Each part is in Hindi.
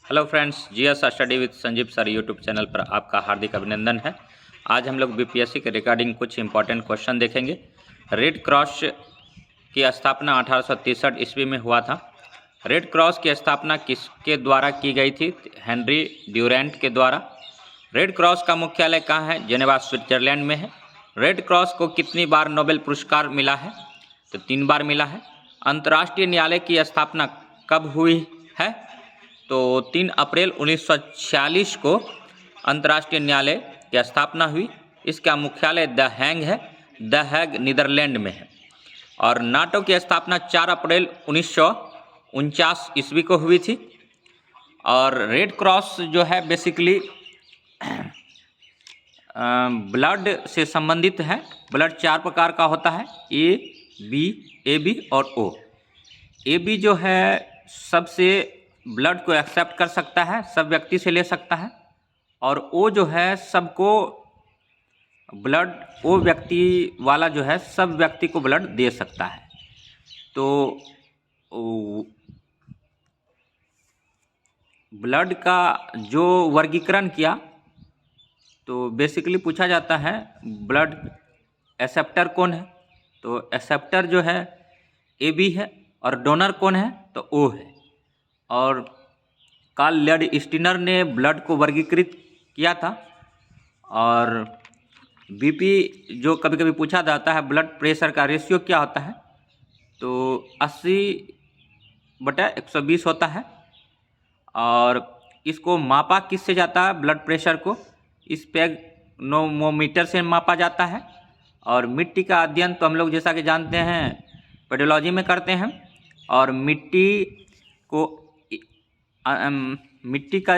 Hello friends, GS study with Sanjeev sir YouTube channel पर आपका हार्दिक अभिनंदन है। आज हम लोग बीपीएससी के रिगार्डिंग कुछ इंपॉर्टेंट क्वेश्चन देखेंगे। रेड क्रॉस की स्थापना 1863 ईस्वी में हुआ था। रेड क्रॉस की स्थापना किसके द्वारा की गई थी? हेनरी ड्यूरेंट के द्वारा। रेड क्रॉस का मुख्यालय कहाँ है? जेनेवा, स्विट्जरलैंड में है। रेड क्रॉस को कितनी बार नोबेल पुरस्कार मिला है? तो 3 बार मिला है। अंतर्राष्ट्रीय न्यायालय की स्थापना कब हुई है? तो 3 अप्रैल 1946 को अंतर्राष्ट्रीय न्यायालय की स्थापना हुई। इसका मुख्यालय द हैग नीदरलैंड में है। और नाटो की स्थापना 4 अप्रैल 1949 ईस्वी को हुई थी। और रेड क्रॉस जो है बेसिकली ब्लड से संबंधित है। ब्लड 4 प्रकार का होता है, ए बी और ओ। ए बी जो है सबसे ब्लड को एक्सेप्ट कर सकता है, सब व्यक्ति से ले सकता है। और ओ जो है सबको ब्लड, ओ व्यक्ति वाला जो है सब व्यक्ति को ब्लड दे सकता है। तो ब्लड का जो वर्गीकरण किया तो बेसिकली पूछा जाता है ब्लड एक्सेप्टर कौन है? तो एक्सेप्टर जो है ए बी है और डोनर कौन है? तो ओ है। और कार्ल लैंडस्टीनर ने ब्लड को वर्गीकृत किया था। और बीपी जो कभी कभी पूछा जाता है, ब्लड प्रेशर का रेशियो क्या होता है? तो 80/120 होता है। और इसको मापा किससे जाता है? ब्लड प्रेशर को स्पेग्नोमीटर से मापा जाता है। और मिट्टी का अध्ययन तो हम लोग जैसा कि जानते हैं पेडोलॉजी में करते हैं। और मिट्टी का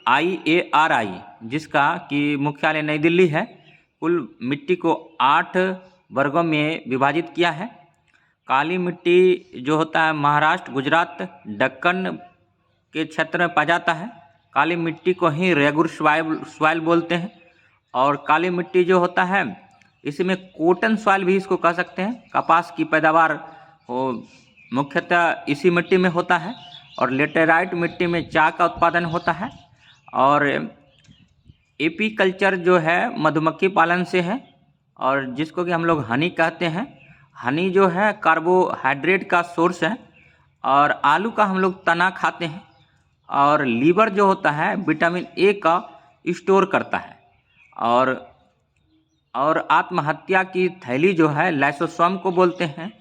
IARI जिसका कि मुख्यालय नई दिल्ली है, कुल मिट्टी को 8 वर्गों में विभाजित किया है। काली मिट्टी जो होता है महाराष्ट्र, गुजरात, दक्कन के क्षेत्र में पाया जाता है। काली मिट्टी को ही रेगुर सॉइल बोलते हैं। और काली मिट्टी जो होता है इसमें कॉटन सॉइल भी इसको कह सकते हैं। कपास की पैदावार मुख्यतः इसी मिट्टी में होता है। और लेटेराइट मिट्टी में चाय का उत्पादन होता है। और एपीकल्चर जो है मधुमक्खी पालन से है, और जिसको कि हम लोग हनी कहते हैं। हनी जो है कार्बोहाइड्रेट का सोर्स है। और आलू का हम लोग तना खाते हैं। और लीवर जो होता है विटामिन ए का स्टोर करता है। और आत्महत्या की थैली जो है लाइसोसोम को बोलते हैं।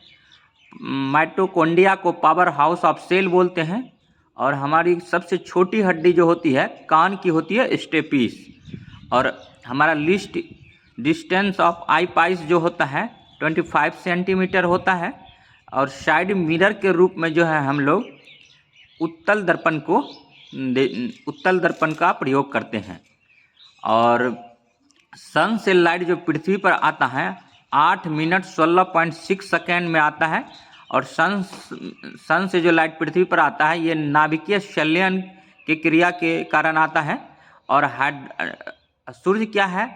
माइटोकॉन्ड्रिया को पावर हाउस ऑफ सेल बोलते हैं। और हमारी सबसे छोटी हड्डी जो होती है कान की होती है स्टेपिस। और हमारा list distance of I price जो होता है 25 सेंटीमीटर होता है। और साइड मिरर के रूप में जो है हम लोग उत्तल दर्पण का प्रयोग करते हैं। और सन से लाइट जो पृथ्वी पर आता है 8 मिनट 16.6 सेकेंड में आता है। और सन से जो लाइट पृथ्वी पर आता है ये नाभिकीय संलयन की क्रिया के कारण आता है। और सूर्य क्या है?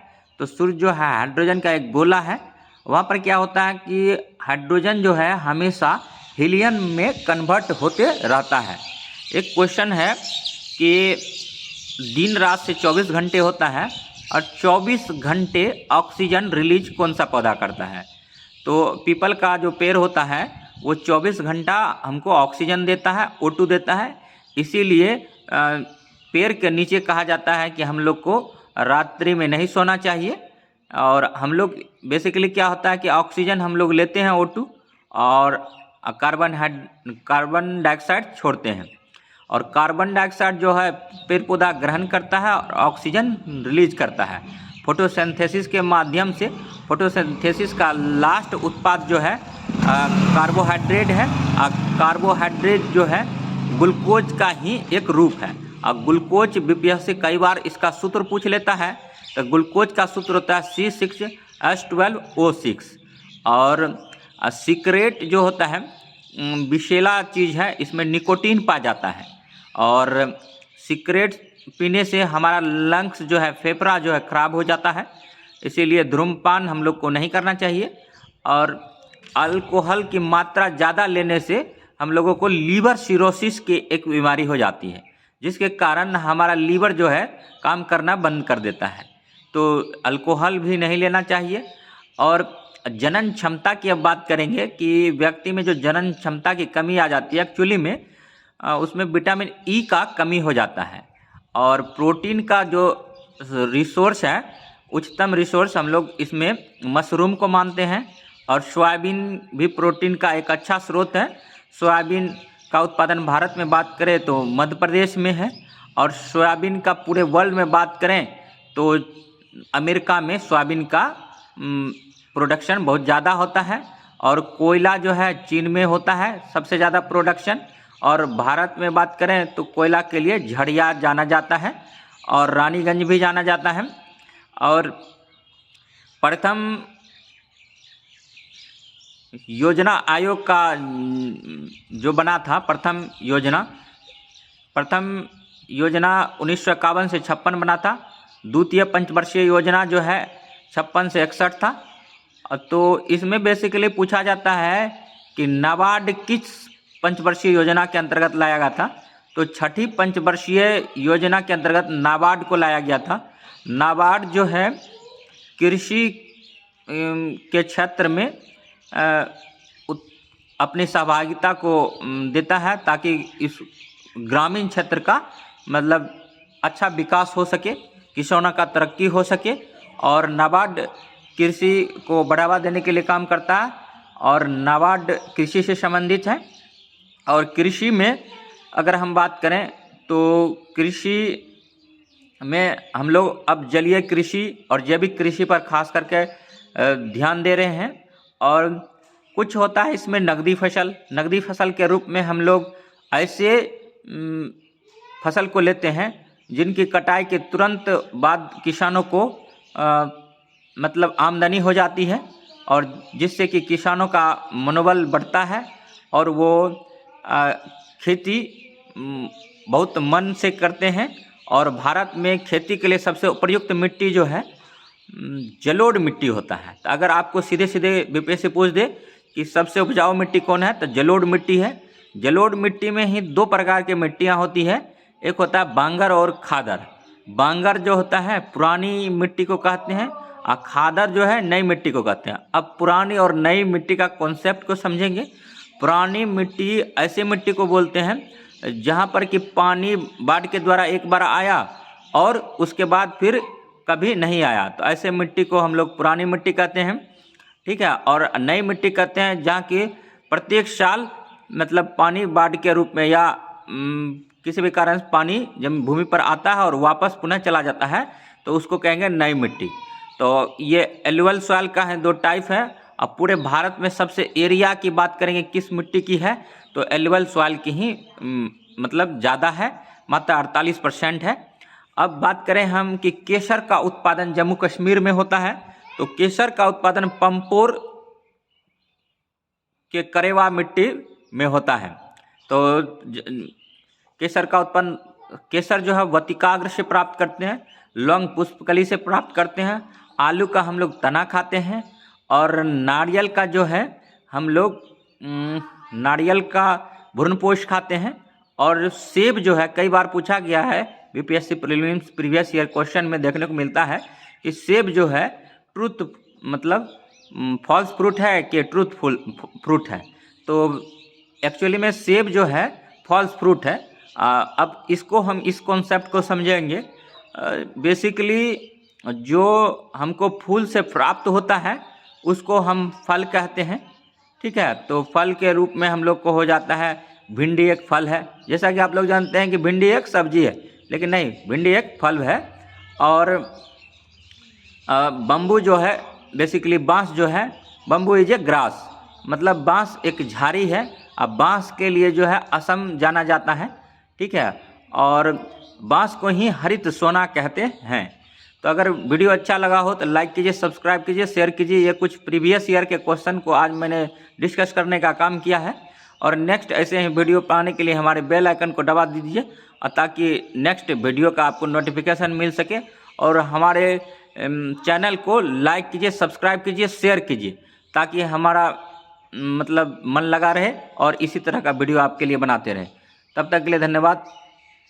तो सूर्य जो है हाइड्रोजन का एक गोला है। वहाँ पर क्या होता है कि हाइड्रोजन जो है हमेशा हीलियम में कन्वर्ट होते रहता है। एक क्वेश्चन है कि दिन रात से 24 घंटे होता है और 24 घंटे ऑक्सीजन रिलीज कौन सा पौधा करता है? तो पीपल का जो पेड़ होता है वो 24 घंटा हमको ऑक्सीजन देता है, O2 देता है। इसीलिए पेड़ के नीचे कहा जाता है कि हम लोग को रात्रि में नहीं सोना चाहिए। और हम लोग बेसिकली क्या होता है कि ऑक्सीजन हम लोग लेते हैं O2 और कार्बन डाइऑक्साइड छोड़ते हैं। और कार्बन डाइऑक्साइड जो है पेड़ पौधा ग्रहण करता है और ऑक्सीजन रिलीज करता है फोटोसिंथेसिस के माध्यम से। फोटोसिंथेसिस का लास्ट उत्पाद जो है कार्बोहाइड्रेट है। कार्बोहाइड्रेट जो है ग्लूकोज का ही एक रूप है। और ग्लूकोज बीपीएससी कई बार इसका सूत्र पूछ लेता है। तो ग्लूकोज का सूत्र होता है C6H12O6। और सिगरेट जो होता है विषैला चीज़ है, इसमें निकोटीन पाया जाता है। और सिगरेट पीने से हमारा लंग्स जो है, फेफड़ा जो है खराब हो जाता है। इसीलिए धूम्रपान हम लोग को नहीं करना चाहिए। और अल्कोहल की मात्रा ज़्यादा लेने से हम लोगों को लीवर सिरोसिस की एक बीमारी हो जाती है, जिसके कारण हमारा लीवर जो है काम करना बंद कर देता है। तो अल्कोहल भी नहीं लेना चाहिए। और जनन क्षमता की अब बात करेंगे कि व्यक्ति में जो जनन क्षमता की कमी आ जाती है, एक्चुअली में उसमें विटामिन ई का कमी हो जाता है। और प्रोटीन का जो रिसोर्स है, उच्चतम रिसोर्स हम लोग इसमें मशरूम को मानते हैं। और सोयाबीन भी प्रोटीन का एक अच्छा स्रोत है। सोयाबीन का उत्पादन भारत में बात करें तो मध्य प्रदेश में है। और सोयाबीन का पूरे वर्ल्ड में बात करें तो अमेरिका में सोयाबीन का प्रोडक्शन बहुत ज़्यादा होता है। और कोयला जो है चीन में होता है सबसे ज़्यादा प्रोडक्शन। और भारत में बात करें तो कोयला के लिए झड़िया जाना जाता है और रानीगंज भी जाना जाता है। और प्रथम योजना आयोग का जो बना था, प्रथम योजना 1951 से 56 बना था। द्वितीय पंचवर्षीय योजना जो है 56 से 61 था। तो इसमें बेसिकली पूछा जाता है कि नाबार्ड किस पंचवर्षीय योजना के अंतर्गत लाया गया था। तो छठी पंचवर्षीय योजना के अंतर्गत नाबार्ड को लाया गया था। नाबार्ड जो है कृषि के क्षेत्र में अपनी सहभागिता को देता है, ताकि इस ग्रामीण क्षेत्र का मतलब अच्छा विकास हो सके, किसानों का तरक्की हो सके। और नाबार्ड कृषि को बढ़ावा देने के लिए काम करता है। और नाबार्ड कृषि से संबंधित है। और कृषि में अगर हम बात करें तो कृषि में हम लोग अब जलीय कृषि और जैविक कृषि पर खास करके ध्यान दे रहे हैं। और कुछ होता है इसमें नगदी फसल के रूप में हम लोग ऐसे फसल को लेते हैं जिनकी कटाई के तुरंत बाद किसानों को मतलब आमदनी हो जाती है, और जिससे कि किसानों का मनोबल बढ़ता है और वो खेती बहुत मन से करते हैं। और भारत में खेती के लिए सबसे उपयुक्त मिट्टी जो है जलोढ़ मिट्टी होता है। तो अगर आपको सीधे सीधे बीपीएससी पूछ दे कि सबसे उपजाऊ मिट्टी कौन है, तो जलोढ़ मिट्टी है। जलोढ़ मिट्टी में ही दो प्रकार की मिट्टियाँ होती है, एक होता है बांगर और खादर। बांगर जो होता है पुरानी मिट्टी को कहते हैं, और खादर जो है नई मिट्टी को कहते हैं। अब पुरानी और नई मिट्टी का कॉन्सेप्ट को समझेंगे। पुरानी मिट्टी ऐसे मिट्टी को बोलते हैं जहाँ पर कि पानी बाढ़ के द्वारा एक बार आया और उसके बाद फिर कभी नहीं आया, तो ऐसे मिट्टी को हम लोग पुरानी मिट्टी कहते हैं, ठीक है। और नई मिट्टी कहते हैं जहाँ की प्रत्येक साल मतलब पानी बाढ़ के रूप में या किसी भी कारण से पानी जब भूमि पर आता है और वापस पुनः चला जाता है, तो उसको कहेंगे नई मिट्टी। तो ये एलुअल सॉइल का है, दो टाइप है। अब पूरे भारत में सबसे एरिया की बात करेंगे किस मिट्टी की है, तो एलुअल सॉइल की ही मतलब ज़्यादा है, मात्र 48% है। अब बात करें हम कि केसर का उत्पादन जम्मू कश्मीर में होता है, तो केसर का उत्पादन पंपोर के करेवा मिट्टी में होता है। तो केसर का उत्पन्न केसर जो है वतिकाग्र से प्राप्त करते हैं, लौंग पुष्पकली से प्राप्त करते हैं, आलू का हम लोग तना खाते हैं, और नारियल का जो है हम लोग नारियल का भ्रूणपोष खाते हैं। और सेब जो है कई बार पूछा गया है BPSC prelims previous year question में देखने को मिलता है कि सेब जो है ट्रूथ मतलब फॉल्स फ्रूट है कि ट्रूथफुल फ्रूट है। तो एक्चुअली में सेब जो है फॉल्स फ्रूट है। अब इसको हम इस कॉन्सेप्ट को समझेंगे। बेसिकली जो हमको फूल से प्राप्त होता है उसको हम फल कहते हैं, ठीक है। तो फल के रूप में हम लोग को हो जाता है भिंडी एक फल है, जैसा कि आप लोग जानते हैं कि भिंडी एक सब्जी है, लेकिन नहीं, भिंडी एक फल है। और बम्बू जो है बेसिकली बांस जो है, बम्बू इज ए ग्रास, मतलब बांस एक झाड़ी है। अब बांस के लिए जो है असम जाना जाता है, ठीक है। और बांस को ही हरित सोना कहते हैं। तो अगर वीडियो अच्छा लगा हो तो लाइक कीजिए, सब्सक्राइब कीजिए, शेयर कीजिए। ये कुछ प्रीवियस ईयर के क्वेश्चन को आज मैंने डिस्कस करने का काम किया है। और नेक्स्ट ऐसे ही वीडियो पाने के लिए हमारे बेल आइकन को दबा दीजिए, और ताकि नेक्स्ट वीडियो का आपको नोटिफिकेशन मिल सके। और हमारे चैनल को लाइक कीजिए, सब्सक्राइब कीजिए, शेयर कीजिए, ताकि हमारा मतलब मन लगा रहे और इसी तरह का वीडियो आपके लिए बनाते रहे। तब तक के लिए धन्यवाद।